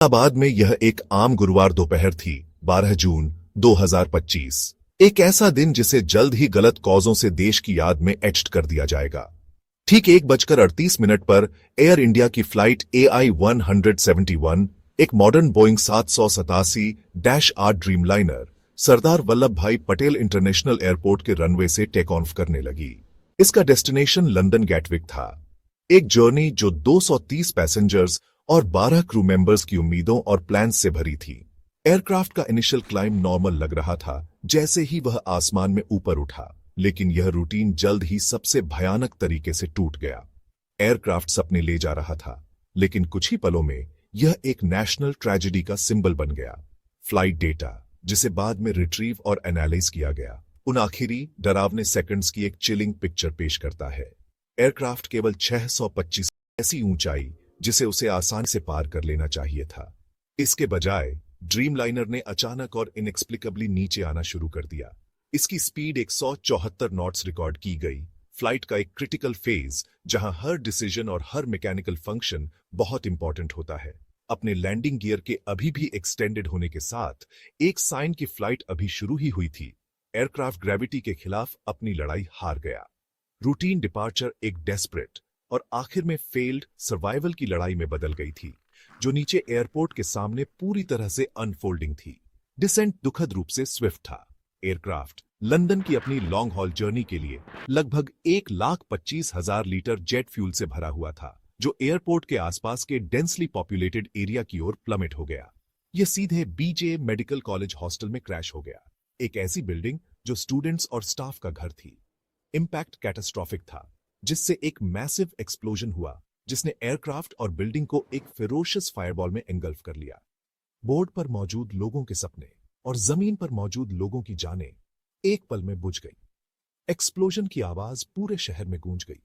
इस्लामाबाद में यह एक आम गुरुवार दोपहर थी, 12 जून 2025। एक ऐसा दिन जिसे जल्द ही गलत कॉजों से देश की याद में एच्ड कर दिया जाएगा। ठीक 1:38 पर एयर इंडिया की फ्लाइट AI-171, एक modern Boeing 787-8 Dreamliner, Sardar Vallabh भाई पटेल इंटरनेशनल एयरपोर्ट के रनवे से टेक ऑफ करने लगी। इसका डेस्टिनेशन लंदन गैटविक था। एक जर्नी जो 230 पैसेंजर्स और 12 क्रू मेंबर्स की उम्मीदों और प्लान्स से भरी थी। एयरक्राफ्ट का इनिशियल क्लाइंब नॉर्मल लग रहा था जैसे ही वह आसमान में ऊपर उठा, लेकिन यह रूटीन जल्द ही सबसे भयानक तरीके से टूट गया। एयरक्राफ्ट सपने ले जा रहा था, लेकिन कुछ ही पलों में यह एक नेशनल ट्रेजेडी का सिंबल बन गया। फ्लाइट डेटा, जिसे बाद में रिट्रीव और एनालाइज किया गया, उन आखिरी डरावने सेकंड्स की एक चिलिंग पिक्चर पेश करता है। एयरक्राफ्ट केवल 625 ऐसी ऊंचाई जिसे उसे आसानी से पार कर लेना चाहिए था। इसके बजाय ड्रीमलाइनर ने अचानक और इनएक्सप्लिकेबली नीचे आना शुरू कर दिया। इसकी स्पीड 174 नॉट्स रिकॉर्ड की गई। फ्लाइट का एक क्रिटिकल फेज जहां हर डिसीजन और हर मैकेनिकल फंक्शन बहुत इंपॉर्टेंट होता है, अपने लैंडिंग गियर के अभी भी एक्सटेंडेड होने के साथ एक साइन की फ्लाइट अभी शुरू ही हुई थी। एयरक्राफ्ट ग्रेविटी के खिलाफ अपनी लड़ाई हार गया। रूटीन डिपार्चर एक डेस्परेट और आखिर में फेल्ड सर्वाइवल की लड़ाई में बदल गई थी, जो नीचे एयरपोर्ट के सामने पूरी तरह से अनफोल्डिंग थी। डिसेंट दुखद रूप से स्विफ्ट था। एयरक्राफ्ट लंदन की अपनी लॉन्ग हॉल जर्नी के लिए लगभग 1,25,000 लीटर जेट फ्यूल से भरा हुआ था, जो एयरपोर्ट के आसपास के डेंसली पॉपुलेटेड एरिया की ओर प्लमेट हो गया। यह सीधे BJ मेडिकल कॉलेज हॉस्टल में क्रैश हो गया, एक ऐसी बिल्डिंग जो स्टूडेंट्स और स्टाफ का घर थी। इंपैक्ट कैटास्ट्रॉफिक था, जिससे एक मैसिव एक्सप्लोजन हुआ जिसने एयरक्राफ्ट और बिल्डिंग को एक फेरोशियस फायरबॉल में एंगल्फ कर लिया। बोर्ड पर मौजूद लोगों के सपने और जमीन पर मौजूद लोगों की जानें एक पल में बुझ गई। एक्सप्लोजन की आवाज पूरे शहर में गूंज गई।